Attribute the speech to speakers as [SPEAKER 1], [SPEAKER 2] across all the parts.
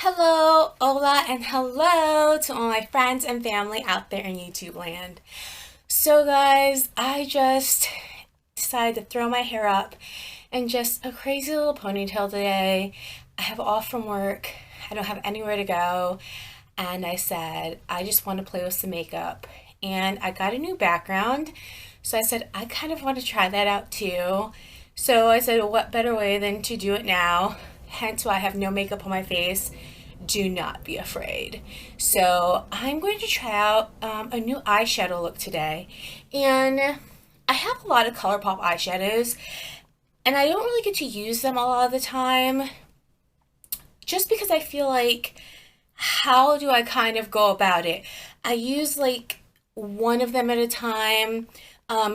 [SPEAKER 1] Hello, hola, and hello to all my friends and family out there in YouTube land. So guys, I just decided to throw my hair up in just a crazy little ponytail today. I have off from work. I don't have anywhere to go. And I said, I just want to play with some makeup. And I got a new background. So I said, I kind of want to try that out too. So I said, what better way than to do it now? Hence why I have no makeup on my face. Do not be afraid. So I'm going to try out a new eyeshadow look today. And I have a lot of ColourPop eyeshadows. And I don't really get to use them a lot of the time. Just because I feel like, how do I kind of go about it? I use like one of them at a time,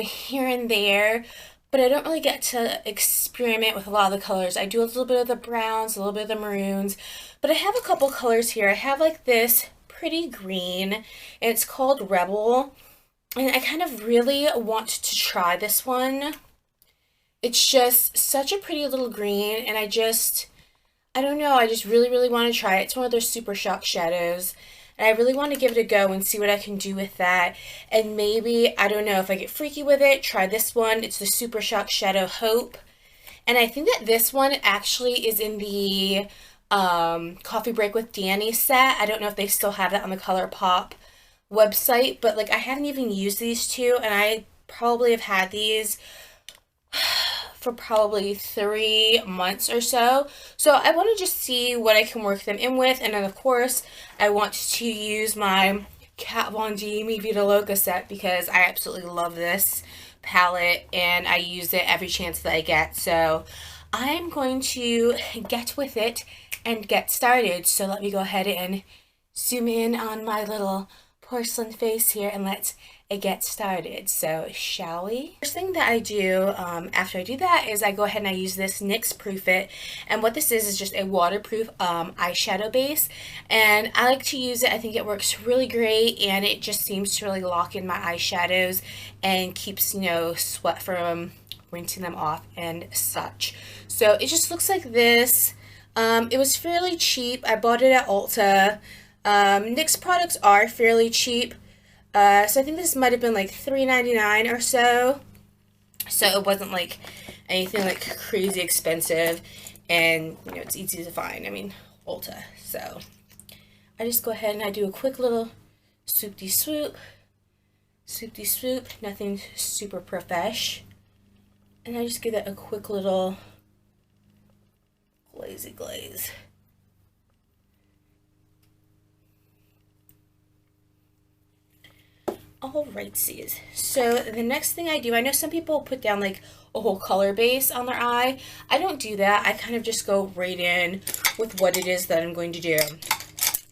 [SPEAKER 1] here and there, but I don't really get to experiment with a lot of the colors. I do a little bit of the browns, a little bit of the maroons, but I have a couple colors here. I have like this pretty green, and it's called Rebel, and I kind of really want to try this one. It's just such a pretty little green, and I don't know, I just really, really want to try it. It's one of those Super Shock shadows. And I really want to give it a go and see what I can do with that. And maybe, I don't know, if I get freaky with it, try this one. It's the Super Shock Shadow Hope. And I think that this one actually is in the Coffee Break with Danny set. I don't know if they still have that on the ColourPop website. But, like, I haven't even used these two. And I probably have had these for probably 3 months or so. So I want to just see what I can work them in with. And then of course, I want to use my Kat Von D Mi Vida Loca set because I absolutely love this palette and I use it every chance that I get. So I'm going to get with it and get started. So let me go ahead and zoom in on my little porcelain face here and let's get started. So shall we? First thing that I do after I do that is I go ahead and I use this NYX Proof It, and what this is just a waterproof eyeshadow base, and I like to use it. I think it works really great and it just seems to really lock in my eyeshadows and keeps, you know, sweat from rinsing them off and such. So it just looks like this. It was fairly cheap. I bought it at Ulta. NYX products are fairly cheap. So I think this might have been like $3.99 or so. So it wasn't like anything like crazy expensive. And, you know, it's easy to find. I mean, Ulta. So I just go ahead and I do a quick little swoop-de-swoop. Swoop-de-swoop. Nothing super profesh. And I just give it a quick little glazy glaze. Alrighties, so the next thing I do, I know some people put down like a whole color base on their eye. I don't do that. I kind of just go right in with what it is that I'm going to do.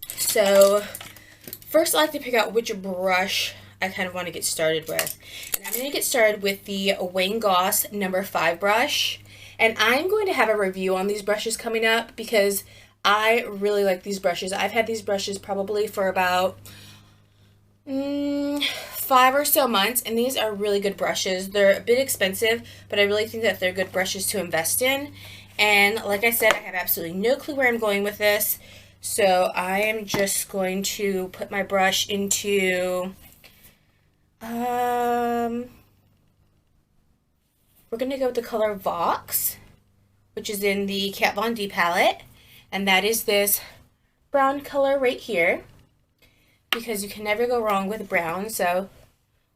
[SPEAKER 1] So first I like to pick out which brush I kind of want to get started with. And I'm going to get started with the Wayne Goss number 5 brush. And I'm going to have a review on these brushes coming up because I really like these brushes. I've had these brushes probably for about 5 or so months, and these are really good brushes. They're a bit expensive, but I really think that they're good brushes to invest in. And like I said, I have absolutely no clue where I'm going with this, so I am just going to put my brush into we're gonna go with the color Vox, which is in the Kat Von D palette, and that is this brown color right here, because you can never go wrong with brown, so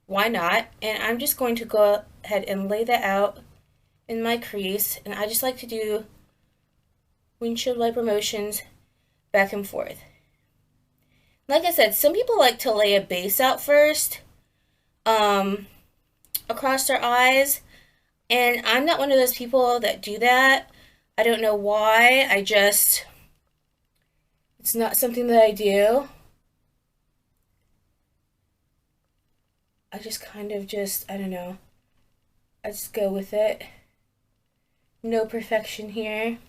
[SPEAKER 1] why not? And I'm just going to go ahead and lay that out in my crease, and I just like to do windshield wiper motions back and forth. Like I said, some people like to lay a base out first across their eyes, and I'm not one of those people that do that. I don't know why. It's not something that I do. I just kind of I don't know, I just go with it. No perfection here.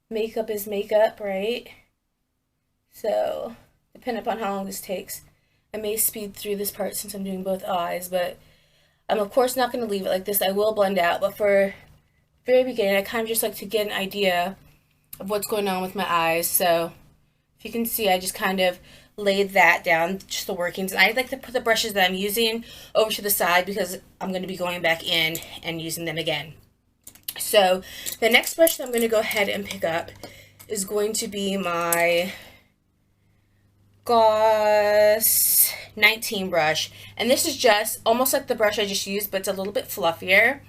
[SPEAKER 1] Makeup is makeup, right? So, depending upon how long this takes, I may speed through this part since I'm doing both eyes, but I'm of course not going to leave it like this. I will blend out, but for very beginning, I kind of just like to get an idea of what's going on with my eyes. So if you can see, I just kind of laid that down, just the workings. And I like to put the brushes that I'm using over to the side because I'm going to be going back in and using them again. So the next brush that I'm going to go ahead and pick up is going to be my Goss 19 brush, and this is just almost like the brush I just used, but it's a little bit fluffier.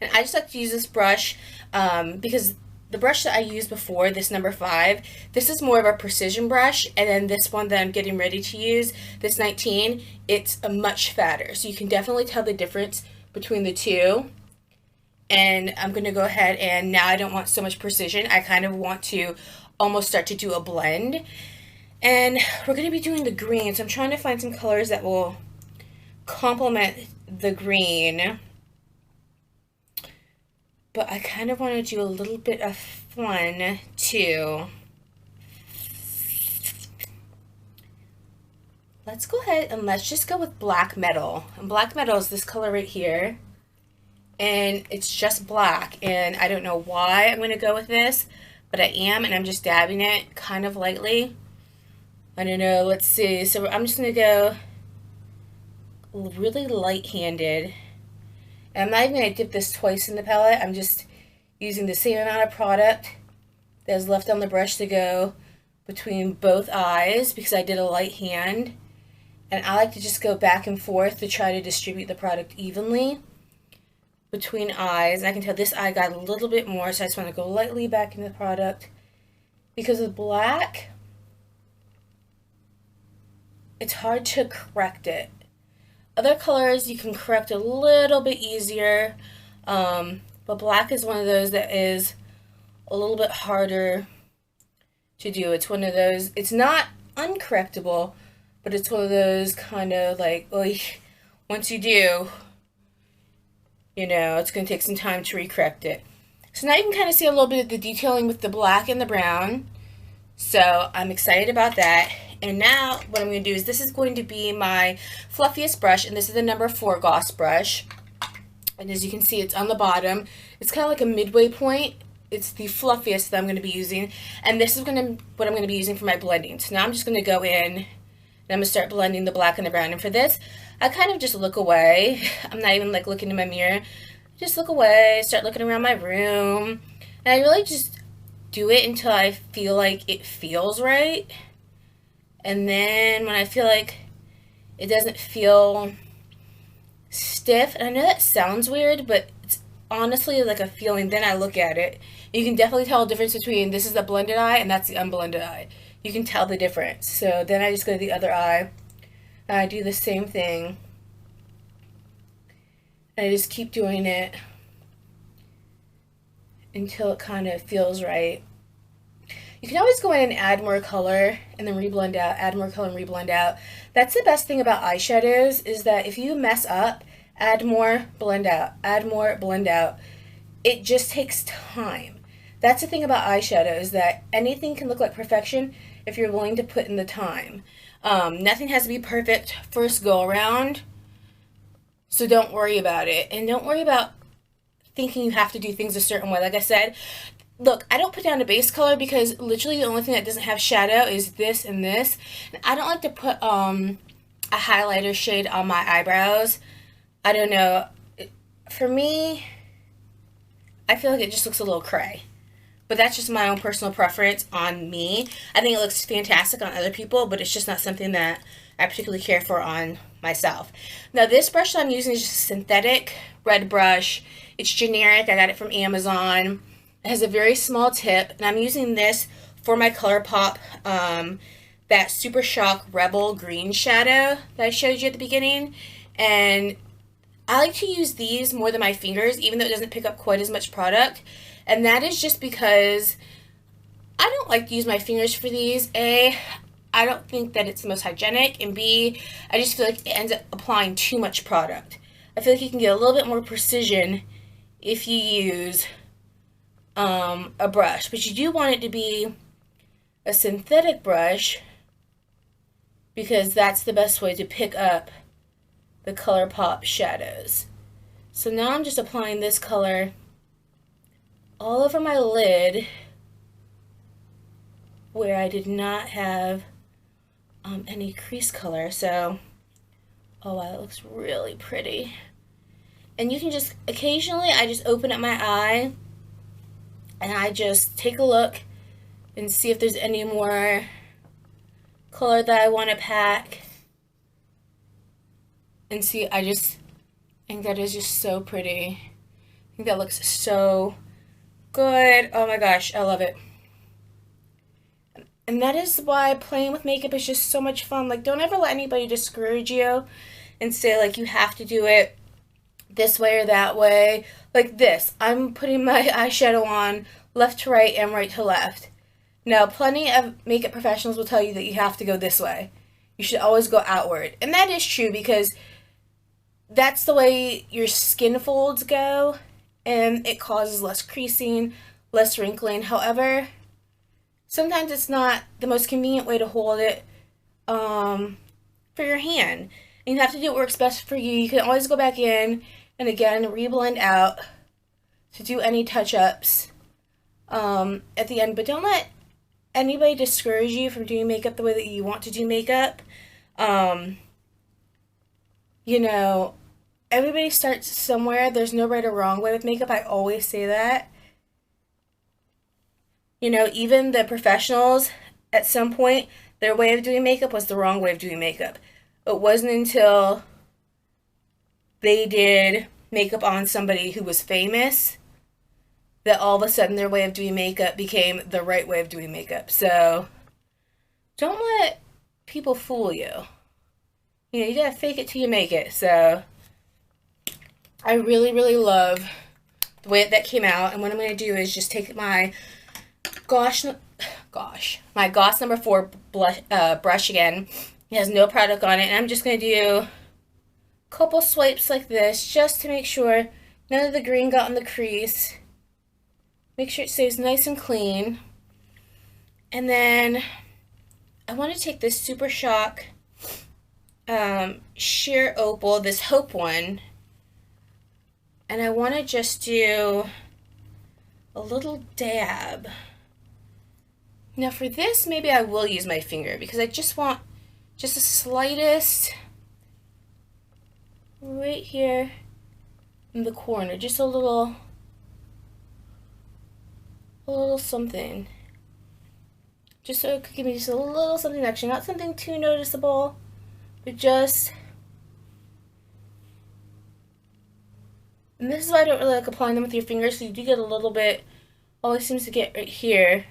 [SPEAKER 1] And I just like to use this brush because the brush that I used before, this number 5, this is more of a precision brush, and then this one that I'm getting ready to use, this 19, it's a much fatter, so you can definitely tell the difference between the two. And I'm going to go ahead, and now I don't want so much precision, I kind of want to almost start to do a blend. And we're going to be doing the green, so I'm trying to find some colors that will complement the green. But I kind of want to do a little bit of fun too. Let's go ahead and let's just go with black metal. And black metal is this color right here. And it's just black. And I don't know why I'm going to go with this, but I am, and I'm just dabbing it kind of lightly. I don't know, let's see. So I'm just going to go really light-handed. And I'm not even going to dip this twice in the palette. I'm just using the same amount of product that was left on the brush to go between both eyes because I did a light hand. And I like to just go back and forth to try to distribute the product evenly between eyes. And I can tell this eye got a little bit more, so I just want to go lightly back into the product. Because with black, it's hard to correct it. Other colors you can correct a little bit easier, but black is one of those that is a little bit harder to do. It's one of those, it's not uncorrectable, but it's one of those kind of like, oh, once you do, you know, it's going to take some time to recorrect it. So now you can kind of see a little bit of the detailing with the black and the brown. So I'm excited about that. And now what I'm going to do is, this is going to be my fluffiest brush, and this is the number 4 Goss brush. And as you can see, it's on the bottom. It's kind of like a midway point. It's the fluffiest that I'm going to be using, and this is what I'm going to be using for my blending. So now I'm just going to go in, and I'm going to start blending the black and the brown. And for this, I kind of just look away. I'm not even like looking in my mirror. Just look away, start looking around my room, and I really just do it until I feel like it feels right. And then when I feel like it doesn't feel stiff, and I know that sounds weird, but it's honestly like a feeling, then I look at it. You can definitely tell the difference between this is the blended eye and that's the unblended eye. You can tell the difference. So then I just go to the other eye, and I do the same thing. And I just keep doing it until it kind of feels right. You can always go in and add more color and then reblend out, add more color and reblend out. That's the best thing about eyeshadows, is that if you mess up, add more, blend out, add more, blend out. It just takes time. That's the thing about eyeshadow, is that anything can look like perfection if you're willing to put in the time. Nothing has to be perfect first go around, so don't worry about it. And don't worry about thinking you have to do things a certain way. Like I said, look, I don't put down a base color because literally the only thing that doesn't have shadow is this and this. And I don't like to put a highlighter shade on my eyebrows. I don't know. For me, I feel like it just looks a little cray. But that's just my own personal preference on me. I think it looks fantastic on other people, but it's just not something that I particularly care for on myself. Now this brush that I'm using is just a synthetic red brush. It's generic. I got it from Amazon. It has a very small tip, and I'm using this for my ColourPop, that Super Shock Rebel green shadow that I showed you at the beginning. And I like to use these more than my fingers, even though it doesn't pick up quite as much product. And that is just because I don't like to use my fingers for these. A, I don't think that it's the most hygienic, and B, I just feel like it ends up applying too much product. I feel like you can get a little bit more precision if you use a brush, but you do want it to be a synthetic brush because that's the best way to pick up the ColourPop shadows. So now I'm just applying this color all over my lid where I did not have any crease color. So, oh wow, that looks really pretty. And you can just, occasionally I just open up my eye and I just take a look and see if there's any more color that I want to pack. And see, I just think that is just so pretty. I think that looks so good. Oh my gosh, I love it. And that is why playing with makeup is just so much fun. Like, don't ever let anybody discourage you and say, like, you have to do it this way or that way. Like this, I'm putting my eyeshadow on left to right and right to left. Now, plenty of makeup professionals will tell you that you have to go this way. You should always go outward. And that is true because that's the way your skin folds go, and it causes less creasing, less wrinkling. However, sometimes it's not the most convenient way to hold it for your hand. And you have to do what works best for you. You can always go back in and again reblend out to do any touch-ups at the end. But don't let anybody discourage you from doing makeup the way that you want to do makeup. You know, everybody starts somewhere. There's no right or wrong way with makeup. I always say that. You know, even the professionals, at some point, their way of doing makeup was the wrong way of doing makeup. It wasn't until they did makeup on somebody who was famous that all of a sudden their way of doing makeup became the right way of doing makeup. So, don't let people fool you. You know, you gotta fake it till you make it. So, I really, really love the way that came out. And what I'm gonna do is just take my my Goss number 4 brush again. It has no product on it, and I'm just going to do a couple swipes like this just to make sure none of the green got in the crease. Make sure it stays nice and clean. And then I want to take this Super Shock Sheer Opal, this Hope one, and I want to just do a little dab. Now for this, maybe I will use my finger because I just want just the slightest right here in the corner, just a little something, just so it could give me just a little something extra, not something too noticeable, but just. And this is why I don't really like applying them with your fingers, so you do get a little bit, always seems to get right here.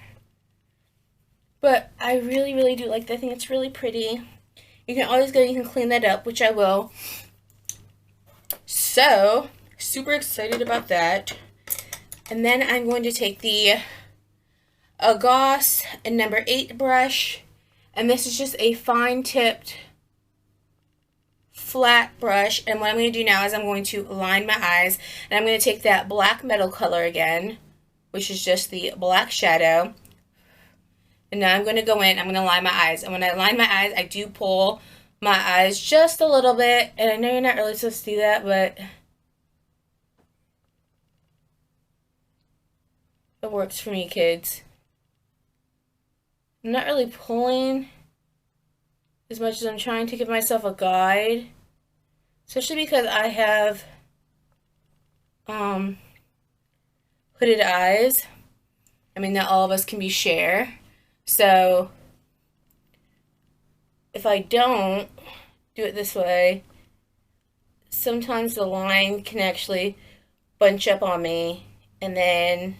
[SPEAKER 1] But I really, really do like that. I think it's really pretty. You can always go, you can clean that up, which I will. So, super excited about that. And then I'm going to take the Goss number 8 brush. And this is just a fine-tipped, flat brush. And what I'm going to do now is I'm going to line my eyes. And I'm going to take that black metal color again, which is just the black shadow. And now I'm going to go in, I'm going to line my eyes. And when I line my eyes, I do pull my eyes just a little bit. And I know you're not really supposed to do that, but it works for me, kids. I'm not really pulling as much as I'm trying to give myself a guide. Especially because I have hooded eyes. I mean, not all of us can be Cher. So, if I don't do it this way, sometimes the line can actually bunch up on me, and then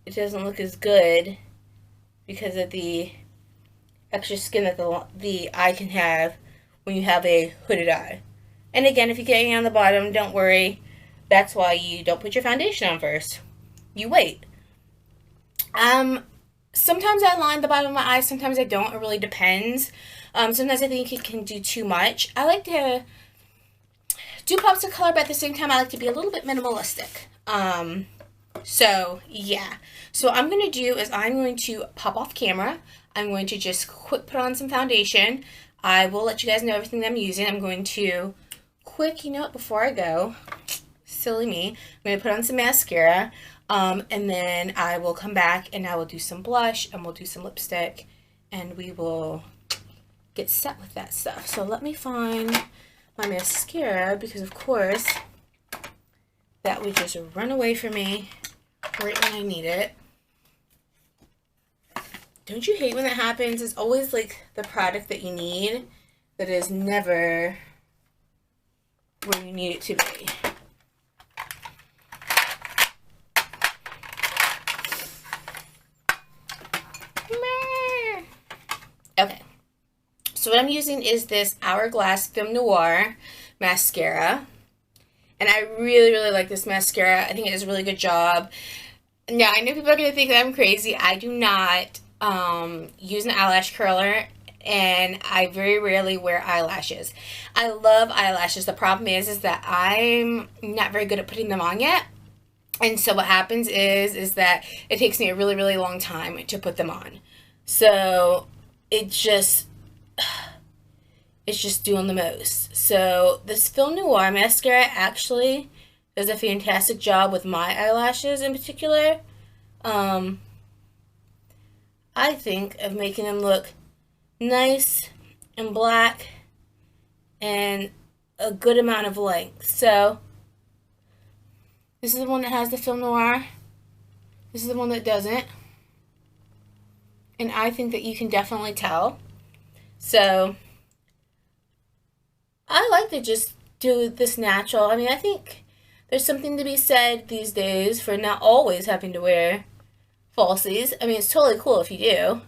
[SPEAKER 1] it doesn't look as good because of the extra skin that the eye can have when you have a hooded eye. And again, if you get any on the bottom, don't worry. That's why you don't put your foundation on first. You wait. Sometimes I line the bottom of my eye, sometimes I don't. It really depends. Sometimes I think it can do too much. I like to do pops of color, but at the same time, I like to be a little bit minimalistic. So, yeah. So, what I'm going to do is I'm going to pop off camera. I'm going to just quick put on some foundation. I will let you guys know everything that I'm using. I'm going to quick, you know what, before I go, silly me, I'm going to put on some mascara. And then I will come back and I will do some blush and we'll do some lipstick and we will get set with that stuff. So let me find my mascara because of course that would just run away from me right when I need it. Don't you hate when that happens? It's always like the product that you need that is never where you need it to be. Okay, so what I'm using is this Hourglass Film Noir mascara. And I really, really like this mascara. I think it does a really good job. Now, I know people are going to think that I'm crazy. I do not use an eyelash curler, and I very rarely wear eyelashes. I love eyelashes. The problem is that I'm not very good at putting them on yet. And so what happens is that it takes me a really, really long time to put them on. So it's just doing the most. So this Film Noir mascara actually does a fantastic job with my eyelashes in particular. I think of making them look nice and black and a good amount of length. So this is the one that has the Film Noir. This is the one that doesn't. And I think that you can definitely tell. So I like to just do this natural. I mean, I think there's something to be said these days for not always having to wear falsies. I mean, it's totally cool if you do.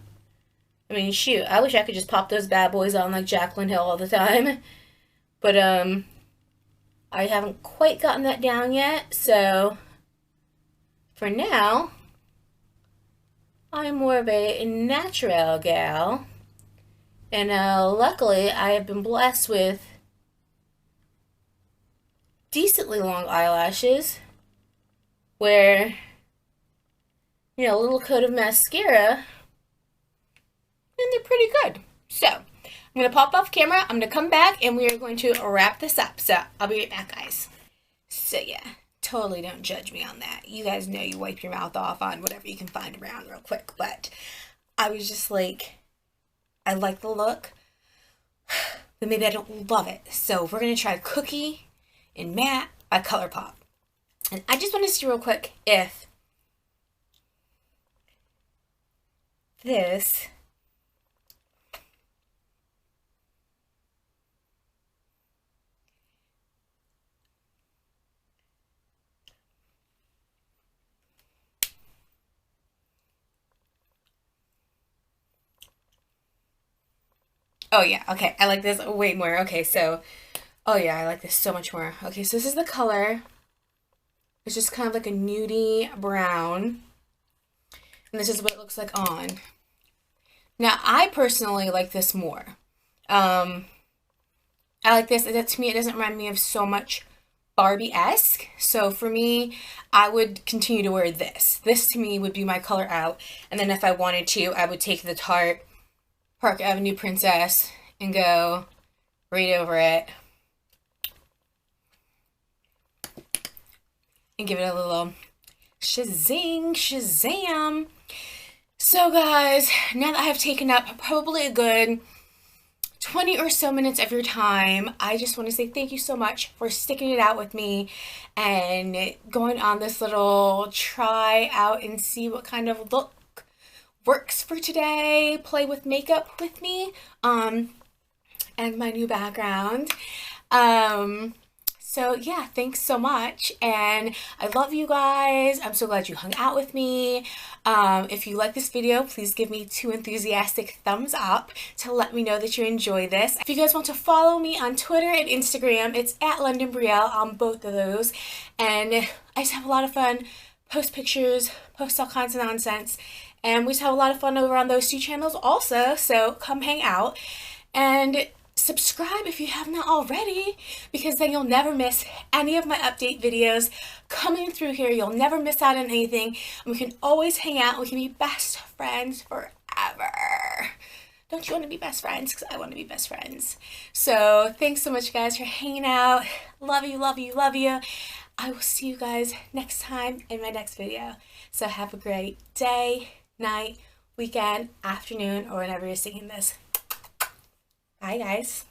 [SPEAKER 1] I mean, shoot, I wish I could just pop those bad boys on like Jaclyn Hill all the time. But, I haven't quite gotten that down yet. So, for now, I'm more of a natural gal. And, luckily, I have been blessed with decently long eyelashes where, you know, a little coat of mascara and they're pretty good. So I'm going to pop off camera, I'm going to come back and we are going to wrap this up. So I'll be right back, guys. So yeah, totally don't judge me on that. You guys know you wipe your mouth off on whatever you can find around real quick, but I was just like, I like the look, but maybe I don't love it. So we're going to try Cookie in Matte by ColourPop. And I just want to see real quick if this oh yeah, okay, I like this way more. Okay, so oh yeah, I like this so much more. Okay, so this is the color. It's just kind of like a nudie brown. And this is what it looks like on. Now, I personally like this more. I like this. To me, it doesn't remind me of so much Barbie-esque. So for me, I would continue to wear this. This to me would be my color out. And then if I wanted to, I would take the Tarte Park Avenue Princess and go right over it. And give it a little shazing, shazam. So guys, now that I have taken up probably a good 20 or so minutes of your time, I just want to say thank you so much for sticking it out with me and going on this little try out and see what kind of look works for today, play with makeup with me, and my new background. So yeah, thanks so much, and I love you guys. I'm so glad you hung out with me. If you like this video, please give me 2 enthusiastic thumbs up to let me know that you enjoy this. If you guys want to follow me on Twitter and Instagram, it's at Londyn Brielle on both of those, and I just have a lot of fun, post pictures, post all kinds of nonsense, and we just have a lot of fun over on those 2 channels also, so come hang out. And subscribe if you have not already, because then you'll never miss any of my update videos coming through here. You'll never miss out on anything. We can always hang out. We can be best friends forever. Don't you want to be best friends? Because I want to be best friends. So thanks so much, guys, for hanging out. Love you, love you, love you. I will see you guys next time in my next video. So have a great day, night, weekend, afternoon, or whenever you're seeing this. Bye, guys.